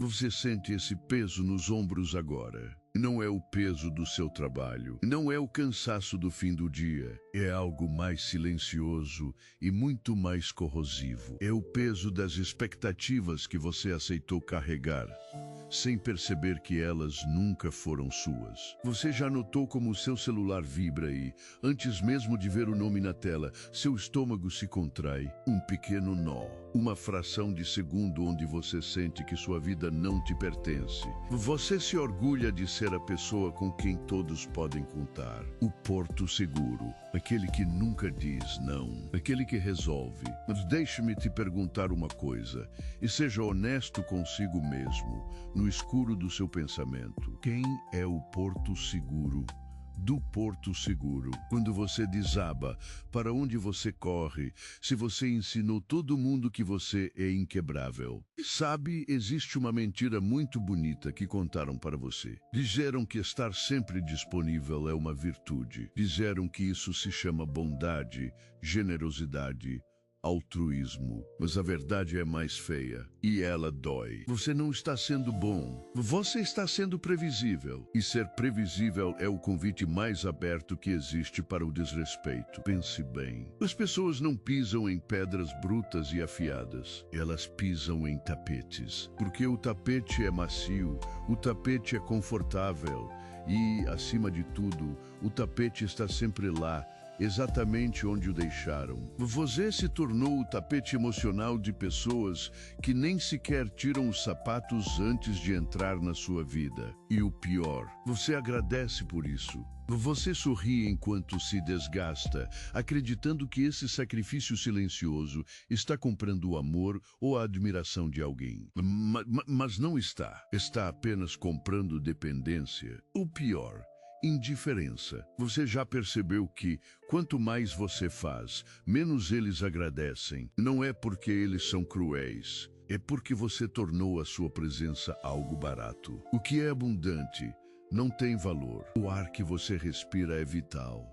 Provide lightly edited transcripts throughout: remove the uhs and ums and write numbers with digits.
Você sente esse peso nos ombros agora. Não é o peso do seu trabalho, não é o cansaço do fim do dia, é algo mais silencioso e muito mais corrosivo. É o peso das expectativas que você aceitou carregar, sem perceber que elas nunca foram suas. Você já notou como o seu celular vibra e, antes mesmo de ver o nome na tela, seu estômago se contrai? Um pequeno nó, uma fração de segundo onde você sente que sua vida não te pertence. Você se orgulha de ser a pessoa com quem todos podem contar. O porto seguro, aquele que nunca diz não, aquele que resolve. Mas deixe-me te perguntar uma coisa, e seja honesto consigo mesmo, no escuro do seu pensamento. Quem é o porto seguro? Do porto seguro. Quando você desaba, para onde você corre, se você ensinou todo mundo que você é inquebrável? Sabe, existe uma mentira muito bonita que contaram para você. Disseram que estar sempre disponível é uma virtude. Disseram que isso se chama bondade, generosidade, altruísmo, mas a verdade é mais feia e ela dói. Você não está sendo bom, você está sendo previsível, e ser previsível é o convite mais aberto que existe para o desrespeito. Pense bem, as pessoas não pisam em pedras brutas e afiadas, elas pisam em tapetes, porque o tapete é macio, o tapete é confortável e, acima de tudo, o tapete está sempre lá, exatamente onde o deixaram. Você se tornou o tapete emocional de pessoas que nem sequer tiram os sapatos antes de entrar na sua vida. E o pior, você agradece por isso. Você sorri enquanto se desgasta, acreditando que esse sacrifício silencioso está comprando o amor ou a admiração de alguém. Mas não está. Está apenas comprando dependência. O pior, indiferença. Você já percebeu que, quanto mais você faz, menos eles agradecem? Não é porque eles são cruéis, é porque você tornou a sua presença algo barato. O que é abundante não tem valor. O ar que você respira é vital,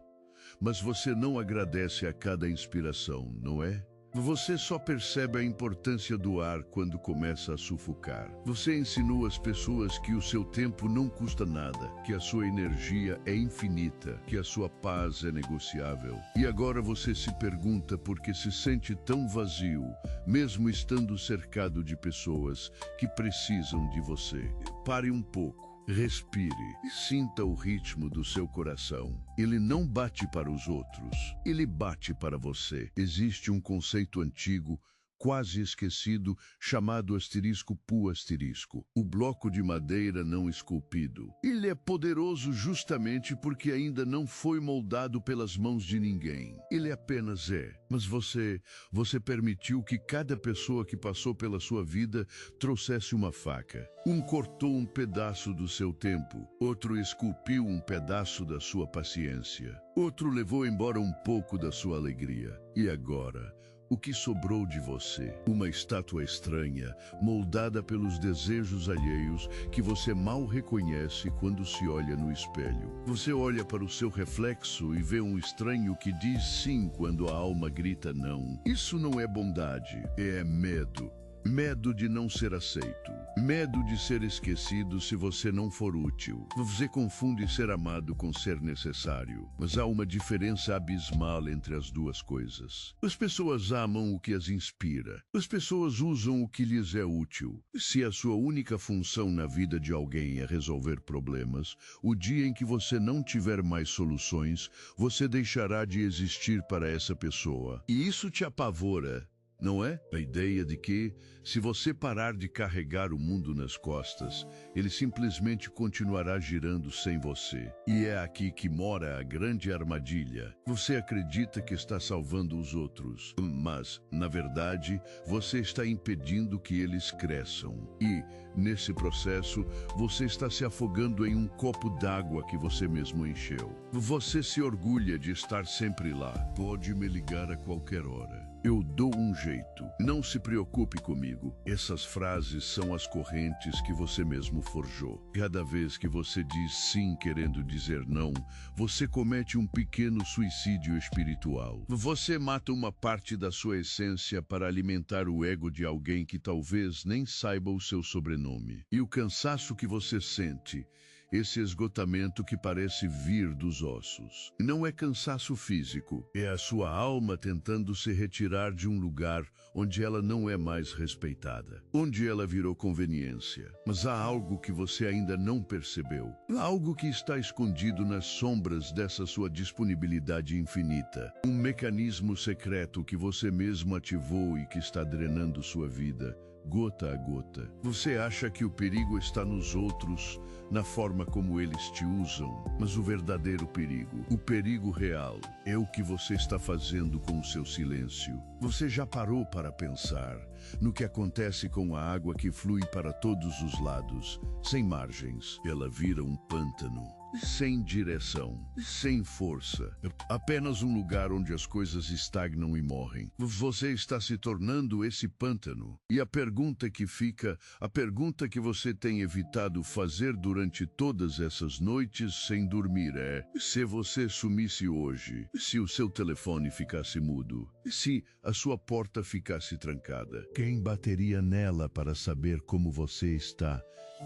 mas você não agradece a cada inspiração, não é? Você só percebe a importância do ar quando começa a sufocar. Você ensinou às pessoas que o seu tempo não custa nada, que a sua energia é infinita, que a sua paz é negociável. E agora você se pergunta por que se sente tão vazio, mesmo estando cercado de pessoas que precisam de você. Pare um pouco. Respire e sinta o ritmo do seu coração. Ele não bate para os outros, ele bate para você. Existe um conceito antigo, quase esquecido, chamado asterisco pu asterisco, o bloco de madeira não esculpido. Ele é poderoso justamente porque ainda não foi moldado pelas mãos de ninguém. Ele apenas é. Mas você permitiu que cada pessoa que passou pela sua vida trouxesse uma faca. Um cortou um pedaço do seu tempo, outro esculpiu um pedaço da sua paciência, outro levou embora um pouco da sua alegria. E agora, o que sobrou de você? Uma estátua estranha, moldada pelos desejos alheios que você mal reconhece quando se olha no espelho. Você olha para o seu reflexo e vê um estranho que diz sim quando a alma grita não. Isso não é bondade, é medo. Medo de não ser aceito. Medo de ser esquecido se você não for útil. Você confunde ser amado com ser necessário. Mas há uma diferença abismal entre as duas coisas. As pessoas amam o que as inspira. As pessoas usam o que lhes é útil. Se a sua única função na vida de alguém é resolver problemas, o dia em que você não tiver mais soluções, você deixará de existir para essa pessoa. E isso te apavora. Não é? A ideia de que, se você parar de carregar o mundo nas costas, ele simplesmente continuará girando sem você. E é aqui que mora a grande armadilha. Você acredita que está salvando os outros, mas, na verdade, você está impedindo que eles cresçam. E, nesse processo, você está se afogando em um copo d'água que você mesmo encheu. Você se orgulha de estar sempre lá. Pode me ligar a qualquer hora. Eu dou um jeito. Não se preocupe comigo. Essas frases são as correntes que você mesmo forjou. Cada vez que você diz sim querendo dizer não, você comete um pequeno suicídio espiritual. Você mata uma parte da sua essência para alimentar o ego de alguém que talvez nem saiba o seu sobrenome. E o cansaço que você sente, esse esgotamento que parece vir dos ossos, não é cansaço físico, é a sua alma tentando se retirar de um lugar onde ela não é mais respeitada, onde ela virou conveniência. Mas há algo que você ainda não percebeu, algo que está escondido nas sombras dessa sua disponibilidade infinita, um mecanismo secreto que você mesmo ativou e que está drenando sua vida, gota a gota. Você acha que o perigo está nos outros, na forma como eles te usam, mas o verdadeiro perigo, o perigo real, é o que você está fazendo com o seu silêncio. Você já parou para pensar no que acontece com a água que flui para todos os lados, sem margens? Ela vira um pântano. Sem direção, sem força, apenas um lugar onde as coisas estagnam e morrem. Você está se tornando esse pântano. E a pergunta que fica, a pergunta que você tem evitado fazer durante todas essas noites sem dormir é: se você sumisse hoje, se o seu telefone ficasse mudo, se a sua porta ficasse trancada, quem bateria nela para saber como você está?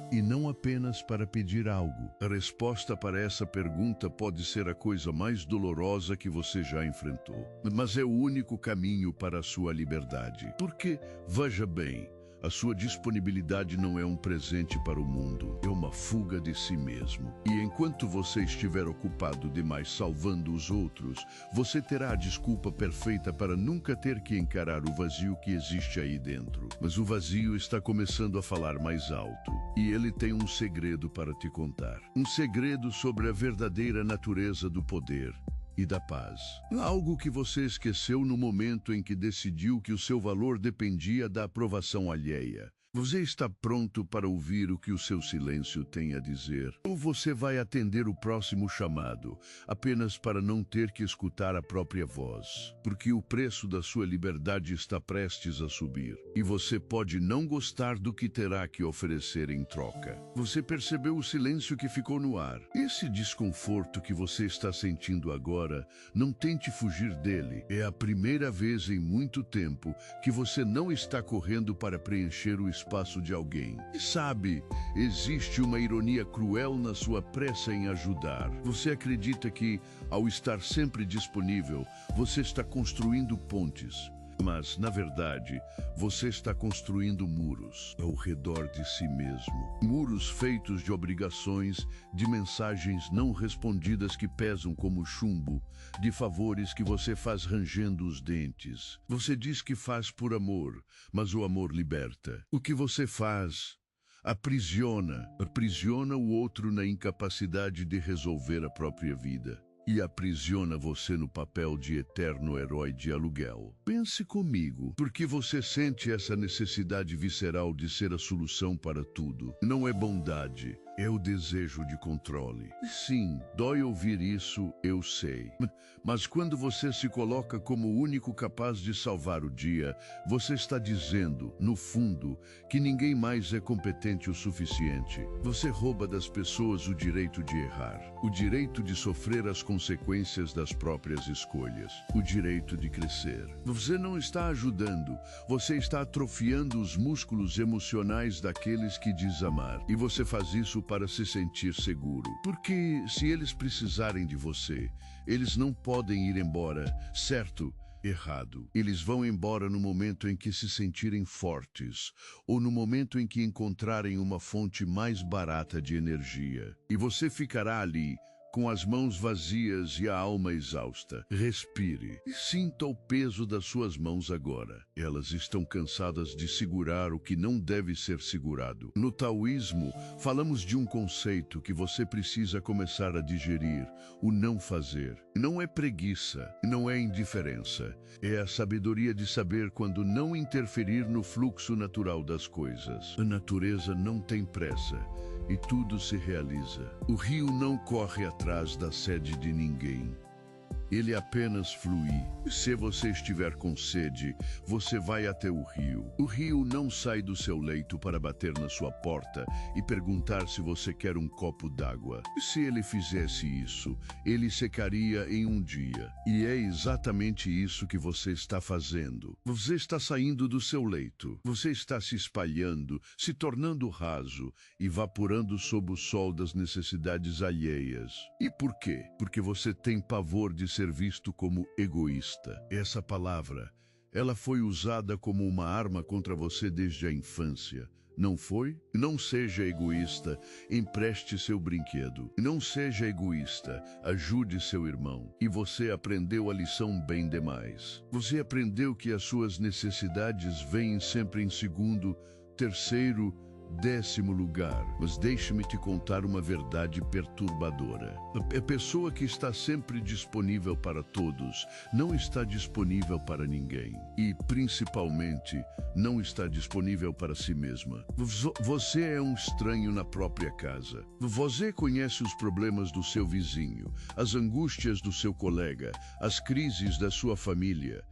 E não apenas para pedir algo. A resposta para essa pergunta pode ser a coisa mais dolorosa que você já enfrentou, mas é o único caminho para a sua liberdade. Porque, veja bem, a sua disponibilidade não é um presente para o mundo, é uma fuga de si mesmo. E enquanto você estiver ocupado demais salvando os outros, você terá a desculpa perfeita para nunca ter que encarar o vazio que existe aí dentro. Mas o vazio está começando a falar mais alto, e ele tem um segredo para te contar. Um segredo sobre a verdadeira natureza do poder e da paz. Algo que você esqueceu no momento em que decidiu que o seu valor dependia da aprovação alheia. Você está pronto para ouvir o que o seu silêncio tem a dizer? Ou você vai atender o próximo chamado, apenas para não ter que escutar a própria voz? Porque o preço da sua liberdade está prestes a subir, e você pode não gostar do que terá que oferecer em troca. Você percebeu o silêncio que ficou no ar? Esse desconforto que você está sentindo agora, não tente fugir dele. É a primeira vez em muito tempo que você não está correndo para preencher o espaço de alguém. E sabe, existe uma ironia cruel na sua pressa em ajudar. Você acredita que, ao estar sempre disponível, você está construindo pontes. Mas, na verdade, você está construindo muros ao redor de si mesmo. Muros feitos de obrigações, de mensagens não respondidas que pesam como chumbo, de favores que você faz rangendo os dentes. Você diz que faz por amor, mas o amor liberta. O que você faz? Aprisiona o outro na incapacidade de resolver a própria vida. E aprisiona você no papel de eterno herói de aluguel. Pense comigo, porque você sente essa necessidade visceral de ser a solução para tudo. Não é bondade, é o desejo de controle. Sim, dói ouvir isso, eu sei. Mas quando você se coloca como o único capaz de salvar o dia, você está dizendo, no fundo, que ninguém mais é competente o suficiente. Você rouba das pessoas o direito de errar, o direito de sofrer as consequências das próprias escolhas, o direito de crescer. Você não está ajudando, você está atrofiando os músculos emocionais daqueles que diz amar. E você faz isso para se sentir seguro. Porque se eles precisarem de você, eles não podem ir embora, certo? Errado. Eles vão embora no momento em que se sentirem fortes, ou no momento em que encontrarem uma fonte mais barata de energia. E você ficará ali, com as mãos vazias e a alma exausta. Respire e sinta o peso das suas mãos agora. Elas estão cansadas de segurar o que não deve ser segurado. No taoísmo, falamos de um conceito que você precisa começar a digerir: o não fazer. Não é preguiça, não é indiferença. É a sabedoria de saber quando não interferir no fluxo natural das coisas. A natureza não tem pressa e tudo se realiza. O rio não corre atrás da sede de ninguém. ele apenas flui. Se você estiver com sede, você vai até o rio. O rio não sai do seu leito para bater na sua porta e perguntar se você quer um copo d'água. Se ele fizesse isso, ele secaria em um dia. E é exatamente isso que você está fazendo. Você está saindo do seu leito. Você está se espalhando, se tornando raso, evaporando sob o sol das necessidades alheias. E por quê? Porque você tem pavor de ser visto como egoísta. Essa palavra, ela foi usada como uma arma contra você desde a infância. Não foi? Não seja egoísta, empreste seu brinquedo. Não seja egoísta, ajude seu irmão. E você aprendeu a lição bem demais. Você aprendeu que as suas necessidades vêm sempre em segundo, terceiro, 10º lugar. Mas deixe-me te contar uma verdade perturbadora. A pessoa que está sempre disponível para todos não está disponível para ninguém. E, principalmente, não está disponível para si mesma. Você é um estranho na própria casa. Você conhece os problemas do seu vizinho, as angústias do seu colega, as crises da sua família.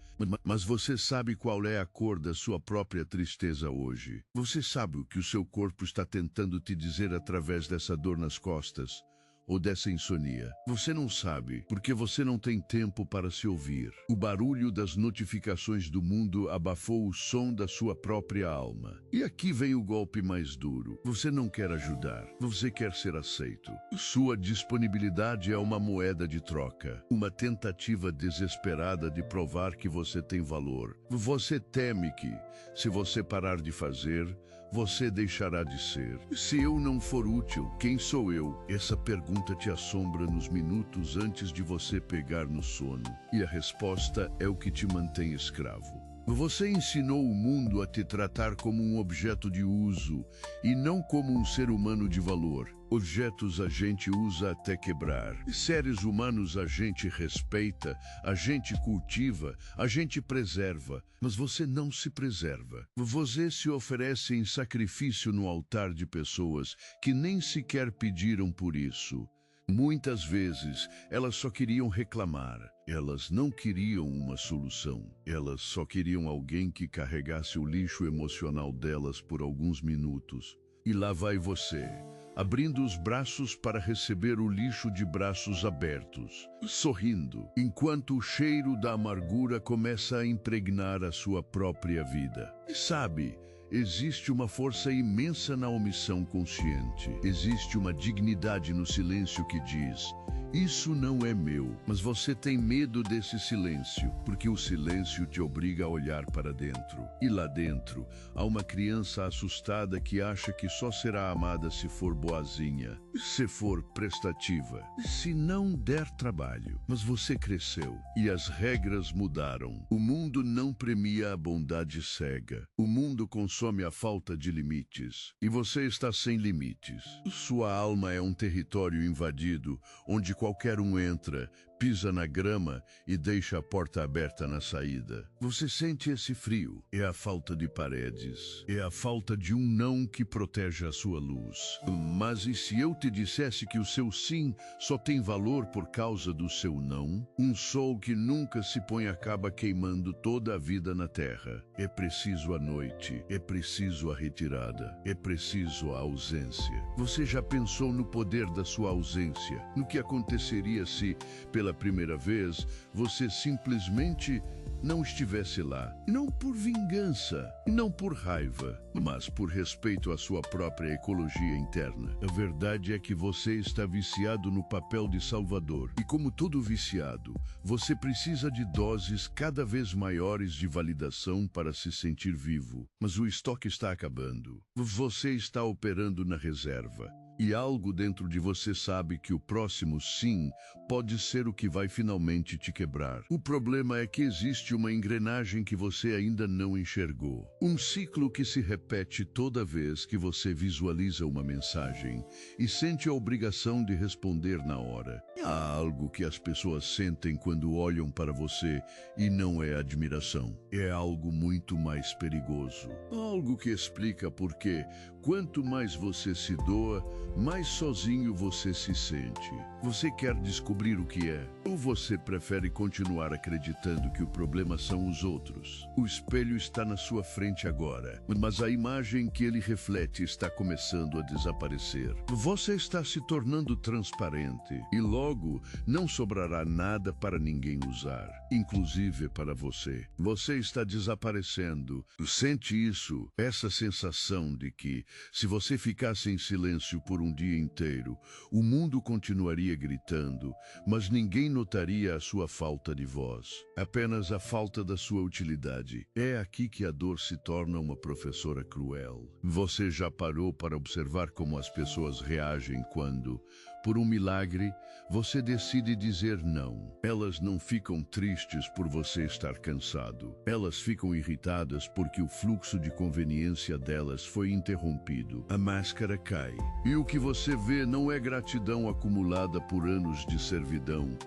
Mas você sabe qual é a cor da sua própria tristeza hoje. Você sabe o que o seu corpo está tentando te dizer através dessa dor nas costas ou dessa insônia. Você não sabe, porque você não tem tempo para se ouvir. O barulho das notificações do mundo abafou o som da sua própria alma. E aqui vem o golpe mais duro. Você não quer ajudar, você quer ser aceito. Sua disponibilidade é uma moeda de troca, uma tentativa desesperada de provar que você tem valor. Você teme que, se você parar de fazer, você deixará de ser. Se eu não for útil, quem sou eu? Essa pergunta te assombra nos minutos antes de você pegar no sono. E a resposta é o que te mantém escravo. Você ensinou o mundo a te tratar como um objeto de uso e não como um ser humano de valor. Objetos a gente usa até quebrar. Seres humanos a gente respeita, a gente cultiva, a gente preserva. Mas você não se preserva. Você se oferece em sacrifício no altar de pessoas que nem sequer pediram por isso. Muitas vezes, elas só queriam reclamar. Elas não queriam uma solução. Elas só queriam alguém que carregasse o lixo emocional delas por alguns minutos. E lá vai você, abrindo os braços para receber o lixo de braços abertos, sorrindo, enquanto o cheiro da amargura começa a impregnar a sua própria vida. Sabe, existe uma força imensa na omissão consciente. Existe uma dignidade no silêncio que diz: isso não é meu. Mas você tem medo desse silêncio, porque o silêncio te obriga a olhar para dentro. E lá dentro, há uma criança assustada que acha que só será amada se for boazinha, se for prestativa, se não der trabalho. Mas você cresceu e as regras mudaram. O mundo não premia a bondade cega. O mundo consome a falta de limites. E você está sem limites. Sua alma é um território invadido, onde qualquer um entra, pisa na grama e deixa a porta aberta na saída. Você sente esse frio. É a falta de paredes. É a falta de um não que protege a sua luz. Mas e se eu te dissesse que o seu sim só tem valor por causa do seu não? Um sol que nunca se põe acaba queimando toda a vida na terra. É preciso a noite. É preciso a retirada. É preciso a ausência. Você já pensou no poder da sua ausência? No que aconteceria se, pela primeira vez, você simplesmente não estivesse lá? Não por vingança, não por raiva, mas por respeito à sua própria ecologia interna. A verdade é que você está viciado no papel de salvador. E como todo viciado, você precisa de doses cada vez maiores de validação para se sentir vivo. Mas o estoque está acabando. Você está operando na reserva. E algo dentro de você sabe que o próximo sim pode ser o que vai finalmente te quebrar. O problema é que existe uma engrenagem que você ainda não enxergou. Um ciclo que se repete toda vez que você visualiza uma mensagem e sente a obrigação de responder na hora. Há algo que as pessoas sentem quando olham para você e não é admiração. É algo muito mais perigoso. Algo que explica por que, quanto mais você se doa, mais sozinho você se sente. Você quer descobrir o que é? Ou você prefere continuar acreditando que o problema são os outros? O espelho está na sua frente agora, mas a imagem que ele reflete está começando a desaparecer. Você está se tornando transparente e logo não sobrará nada para ninguém usar, inclusive para você. Você está desaparecendo. Sente isso, essa sensação de que, se você ficasse em silêncio por um dia inteiro, o mundo continuaria gritando, mas ninguém notaria a sua falta de voz, apenas a falta da sua utilidade. É aqui que a dor se torna uma professora cruel. Você já parou para observar como as pessoas reagem quando, por um milagre, você decide dizer não? Elas não ficam tristes por você estar cansado. Elas ficam irritadas porque o fluxo de conveniência delas foi interrompido. A máscara cai. E o que você vê não é gratidão acumulada por anos de servidão.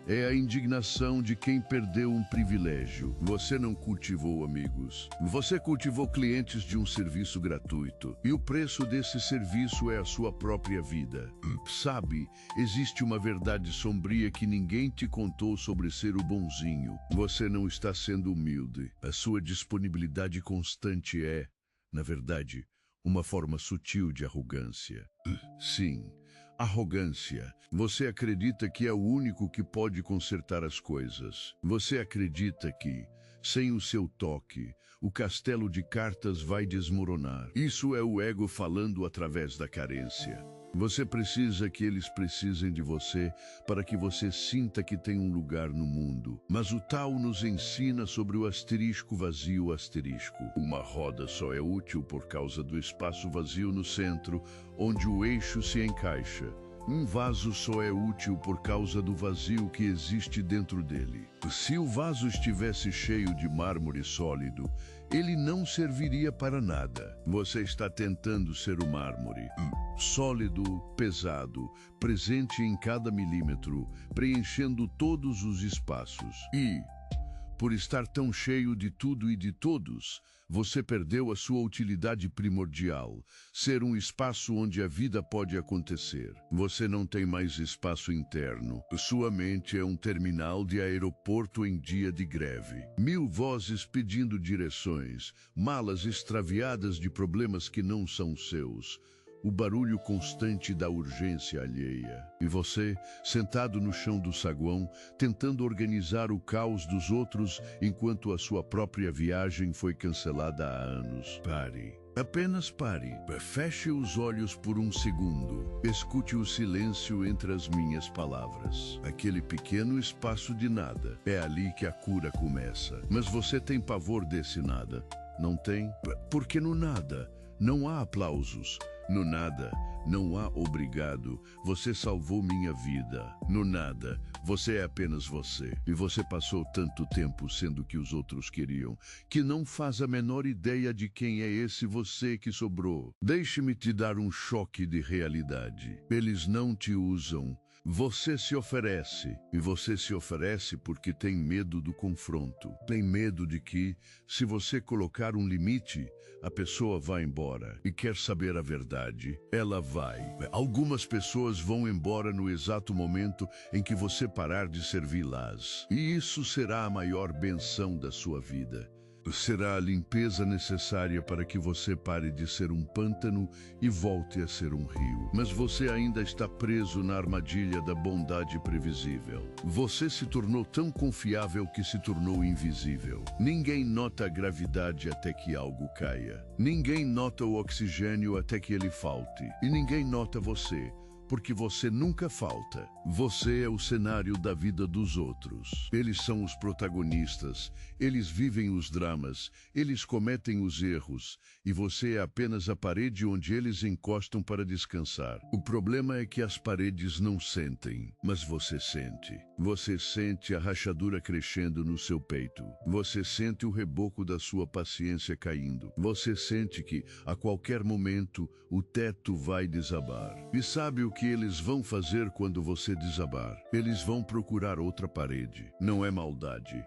É a indignação de quem perdeu um privilégio. Você não cultivou amigos. Você cultivou clientes de um serviço gratuito. E o preço desse serviço é a sua própria vida. Sabe, existe uma verdade sombria que ninguém te contou sobre ser o bonzinho. Você não está sendo humilde. A sua disponibilidade constante é, na verdade, uma forma sutil de arrogância. Sim. Arrogância. Você acredita que é o único que pode consertar as coisas. Você acredita que, sem o seu toque, o castelo de cartas vai desmoronar. Isso é o ego falando através da carência. Você precisa que eles precisem de você para que você sinta que tem um lugar no mundo. Mas o Tao nos ensina sobre o asterisco vazio asterisco. Uma roda só é útil por causa do espaço vazio no centro, onde o eixo se encaixa. Um vaso só é útil por causa do vazio que existe dentro dele. Se o vaso estivesse cheio de mármore sólido, ele não serviria para nada. Você está tentando ser o mármore. Sólido, pesado, presente em cada milímetro, preenchendo todos os espaços. E, por estar tão cheio de tudo e de todos, você perdeu a sua utilidade primordial, ser um espaço onde a vida pode acontecer. Você não tem mais espaço interno. Sua mente é um terminal de aeroporto em dia de greve. 1000 vozes pedindo direções, malas extraviadas de problemas que não são seus. O barulho constante da urgência alheia. E você, sentado no chão do saguão, tentando organizar o caos dos outros enquanto a sua própria viagem foi cancelada há anos. Pare. Apenas pare. Feche os olhos por um segundo. Escute o silêncio entre as minhas palavras. Aquele pequeno espaço de nada. É ali que a cura começa. Mas você tem pavor desse nada? Não tem? Porque no nada não há aplausos. No nada, não há obrigado. Você salvou minha vida. No nada, você é apenas você. E você passou tanto tempo sendo o que os outros queriam, que não faz a menor ideia de quem é esse você que sobrou. Deixe-me te dar um choque de realidade. Eles não te usam. Você se oferece, e você se oferece porque tem medo do confronto. Tem medo de que, se você colocar um limite, a pessoa vai embora. E quer saber a verdade? Ela vai. Algumas pessoas vão embora no exato momento em que você parar de servi-las. E isso será a maior benção da sua vida. Será a limpeza necessária para que você pare de ser um pântano e volte a ser um rio. Mas você ainda está preso na armadilha da bondade previsível. Você se tornou tão confiável que se tornou invisível. Ninguém nota a gravidade até que algo caia. Ninguém nota o oxigênio até que ele falte. E ninguém nota você, porque você nunca falta. Você é o cenário da vida dos outros. Eles são os protagonistas, eles vivem os dramas, eles cometem os erros, e você é apenas a parede onde eles encostam para descansar. O problema é que as paredes não sentem, mas você sente. Você sente a rachadura crescendo no seu peito. Você sente o reboco da sua paciência caindo. Você sente que, a qualquer momento, o teto vai desabar. E sabe o que eles vão fazer quando você desabar? Eles vão procurar outra parede. Não é maldade.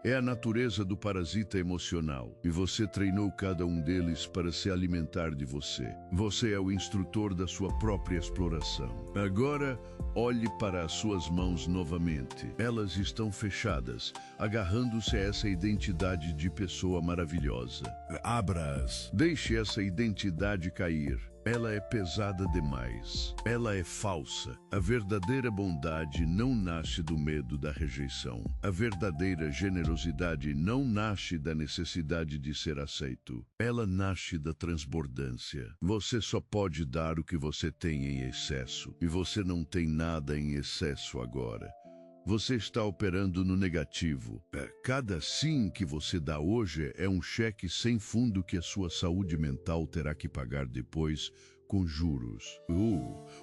É a natureza do parasita emocional, e você treinou cada um deles para se alimentar de você. Você é o instrutor da sua própria exploração. Agora, olhe para as suas mãos novamente. Elas estão fechadas, agarrando-se a essa identidade de pessoa maravilhosa. Abra-as. Deixe essa identidade cair. Ela é pesada demais. Ela é falsa. A verdadeira bondade não nasce do medo da rejeição. A verdadeira generosidade não nasce da necessidade de ser aceito. Ela nasce da transbordância. Você só pode dar o que você tem em excesso. E você não tem nada em excesso agora. Você está operando no negativo. Cada sim que você dá hoje é um cheque sem fundo que a sua saúde mental terá que pagar depois com juros.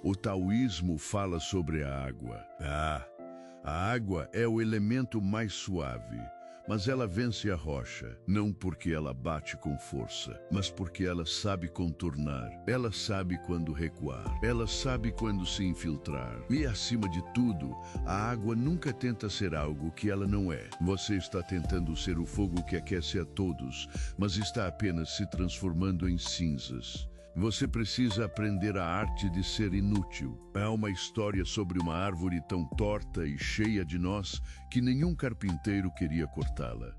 O taoísmo fala sobre a água. A água é o elemento mais suave, mas ela vence a rocha, não porque ela bate com força, mas porque ela sabe contornar, ela sabe quando recuar, ela sabe quando se infiltrar. E, acima de tudo, a água nunca tenta ser algo que ela não é. Você está tentando ser o fogo que aquece a todos, mas está apenas se transformando em cinzas. Você precisa aprender a arte de ser inútil. Há uma história sobre uma árvore tão torta e cheia de nós que nenhum carpinteiro queria cortá-la.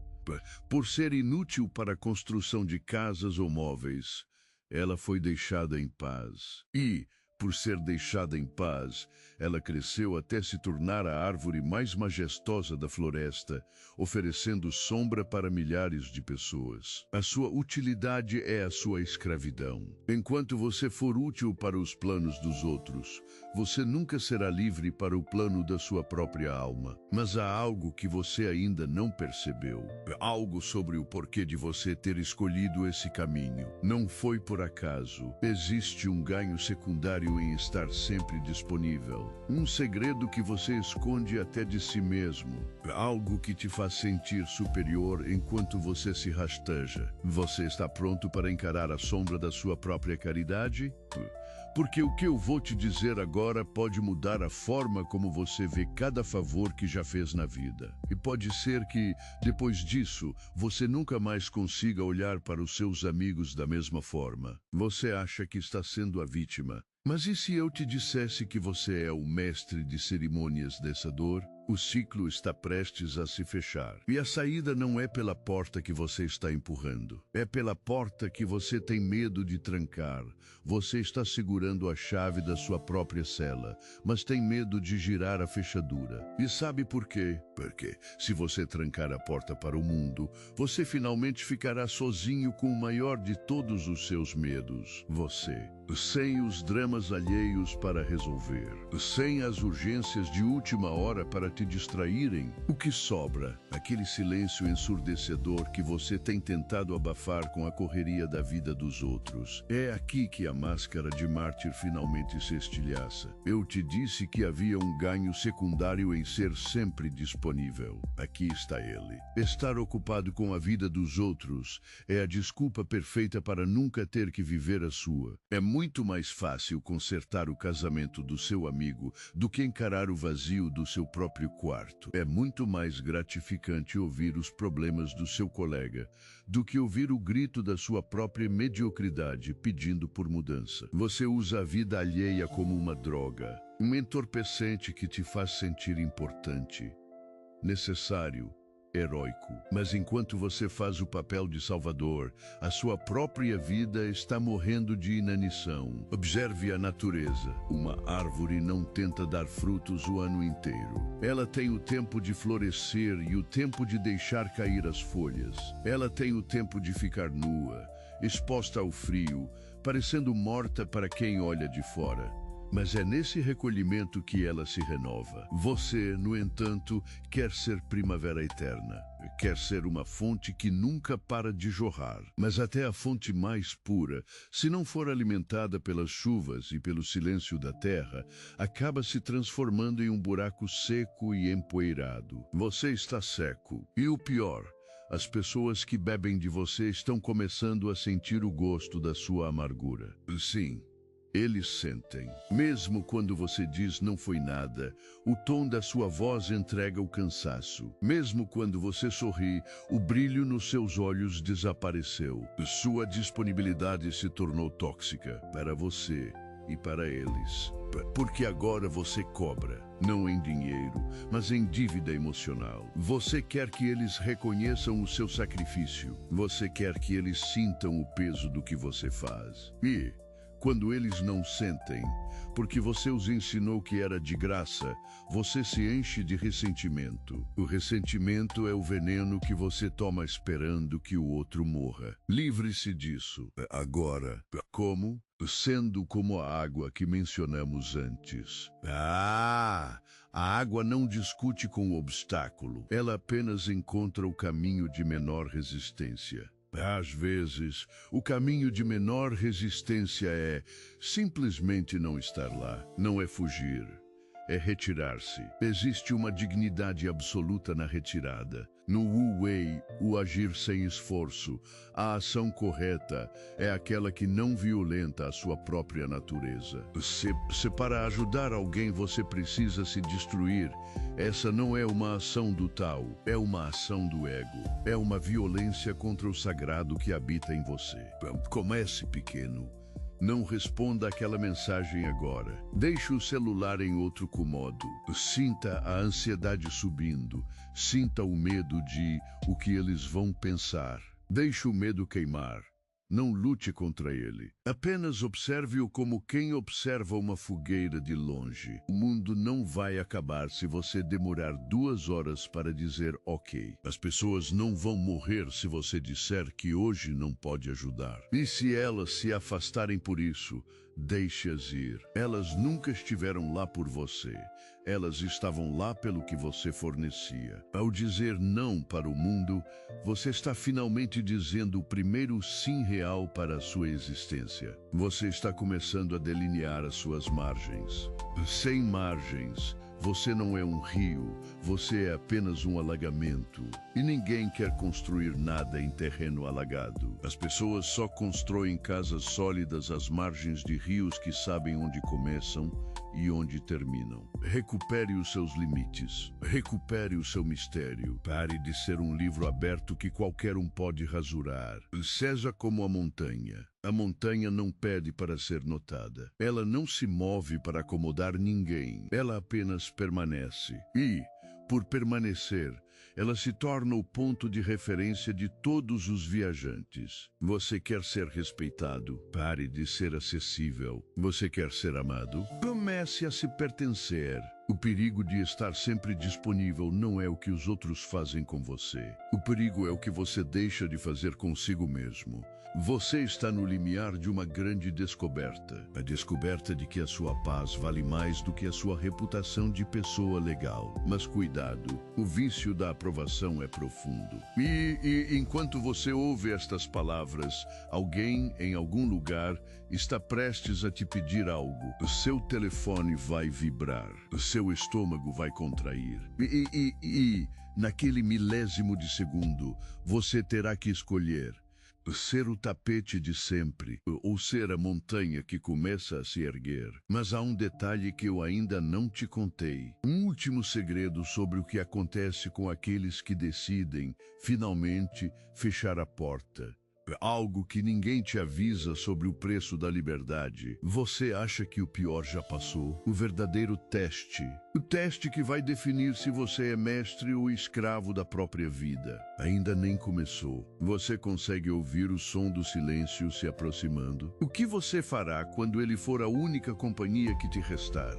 Por ser inútil para a construção de casas ou móveis, ela foi deixada em paz. E, por ser deixada em paz, ela cresceu até se tornar a árvore mais majestosa da floresta, oferecendo sombra para milhares de pessoas. A sua utilidade é a sua escravidão. Enquanto você for útil para os planos dos outros, você nunca será livre para o plano da sua própria alma. Mas há algo que você ainda não percebeu. Algo sobre o porquê de você ter escolhido esse caminho. Não foi por acaso. Existe um ganho secundário em estar sempre disponível. Um segredo que você esconde até de si mesmo. Algo que te faz sentir superior enquanto você se rasteja. Você está pronto para encarar a sombra da sua própria caridade? Porque o que eu vou te dizer agora pode mudar a forma como você vê cada favor que já fez na vida. E pode ser que, depois disso, você nunca mais consiga olhar para os seus amigos da mesma forma. Você acha que está sendo a vítima. Mas e se eu te dissesse que você é o mestre de cerimônias dessa dor? O ciclo está prestes a se fechar. E a saída não é pela porta que você está empurrando. É pela porta que você tem medo de trancar. Você está segurando a chave da sua própria cela, mas tem medo de girar a fechadura. E sabe por quê? Porque, se você trancar a porta para o mundo, você finalmente ficará sozinho com o maior de todos os seus medos. Você. Sem os dramas alheios para resolver. Sem as urgências de última hora para te distraírem, o que sobra? Aquele silêncio ensurdecedor que você tem tentado abafar com a correria da vida dos outros. É aqui que a máscara de mártir finalmente se estilhaça. Eu te disse que havia um ganho secundário em ser sempre disponível. Aqui está ele. Estar ocupado com a vida dos outros é a desculpa perfeita para nunca ter que viver a sua. É muito mais fácil consertar o casamento do seu amigo do que encarar o vazio do seu próprio quarto. É muito mais gratificante ouvir os problemas do seu colega do que ouvir o grito da sua própria mediocridade pedindo por mudança. Você usa a vida alheia como uma droga, um entorpecente que te faz sentir importante, necessário, heróico. Mas enquanto você faz o papel de salvador, a sua própria vida está morrendo de inanição. Observe a natureza. Uma árvore não tenta dar frutos o ano inteiro. Ela tem o tempo de florescer e o tempo de deixar cair as folhas. Ela tem o tempo de ficar nua, exposta ao frio, parecendo morta para quem olha de fora. Mas é nesse recolhimento que ela se renova. Você, no entanto, quer ser primavera eterna. Quer ser uma fonte que nunca para de jorrar. Mas até a fonte mais pura, se não for alimentada pelas chuvas e pelo silêncio da terra, acaba se transformando em um buraco seco e empoeirado. Você está seco. E o pior, as pessoas que bebem de você estão começando a sentir o gosto da sua amargura. Sim. Eles sentem. Mesmo quando você diz não foi nada, o tom da sua voz entrega o cansaço. Mesmo quando você sorri, o brilho nos seus olhos desapareceu. Sua disponibilidade se tornou tóxica para você e para eles. Porque agora você cobra, não em dinheiro, mas em dívida emocional. Você quer que eles reconheçam o seu sacrifício. Você quer que eles sintam o peso do que você faz. E, quando eles não sentem, porque você os ensinou que era de graça, você se enche de ressentimento. O ressentimento é o veneno que você toma esperando que o outro morra. Livre-se disso. Agora. Como? Sendo como a água que mencionamos antes. A água não discute com o obstáculo. Ela apenas encontra o caminho de menor resistência. Às vezes, o caminho de menor resistência é simplesmente não estar lá. Não é fugir, é retirar-se. Existe uma dignidade absoluta na retirada. No Wu Wei, o agir sem esforço, a ação correta, é aquela que não violenta a sua própria natureza. Se para ajudar alguém você precisa se destruir, essa não é uma ação do Tao, é uma ação do ego. É uma violência contra o sagrado que habita em você. Comece pequeno. Não responda aquela mensagem agora. Deixe o celular em outro cômodo. Sinta a ansiedade subindo. Sinta o medo de o que eles vão pensar. Deixe o medo queimar. Não lute contra ele. Apenas observe-o como quem observa uma fogueira de longe. O mundo não vai acabar se você demorar 2 horas para dizer ok. As pessoas não vão morrer se você disser que hoje não pode ajudar. E se elas se afastarem por isso, deixe-as ir. Elas nunca estiveram lá por você. Elas estavam lá pelo que você fornecia. Ao dizer não para o mundo, você está finalmente dizendo o primeiro sim real para a sua existência. Você está começando a delinear as suas margens. Sem margens, você não é um rio, você é apenas um alagamento. E ninguém quer construir nada em terreno alagado. As pessoas só constroem casas sólidas às margens de rios que sabem onde começam e onde terminam. Recupere os seus limites. Recupere o seu mistério. Pare de ser um livro aberto que qualquer um pode rasurar. Seja como a montanha. A montanha não pede para ser notada. Ela não se move para acomodar ninguém. Ela apenas permanece. E, por permanecer, ela se torna o ponto de referência de todos os viajantes. Você quer ser respeitado? Pare de ser acessível. Você quer ser amado? Comece a se pertencer. O perigo de estar sempre disponível não é o que os outros fazem com você. O perigo é o que você deixa de fazer consigo mesmo. Você está no limiar de uma grande descoberta. A descoberta de que a sua paz vale mais do que a sua reputação de pessoa legal. Mas cuidado, o vício da aprovação é profundo. E enquanto você ouve estas palavras, alguém em algum lugar está prestes a te pedir algo. O seu telefone vai vibrar. O seu estômago vai contrair. E naquele milésimo de segundo, você terá que escolher ser o tapete de sempre, ou ser a montanha que começa a se erguer. Mas há um detalhe que eu ainda não te contei. Um último segredo sobre o que acontece com aqueles que decidem, finalmente, fechar a porta. Algo que ninguém te avisa sobre o preço da liberdade. Você acha que o pior já passou? O verdadeiro teste. O teste que vai definir se você é mestre ou escravo da própria vida. Ainda nem começou. Você consegue ouvir o som do silêncio se aproximando? O que você fará quando ele for a única companhia que te restar?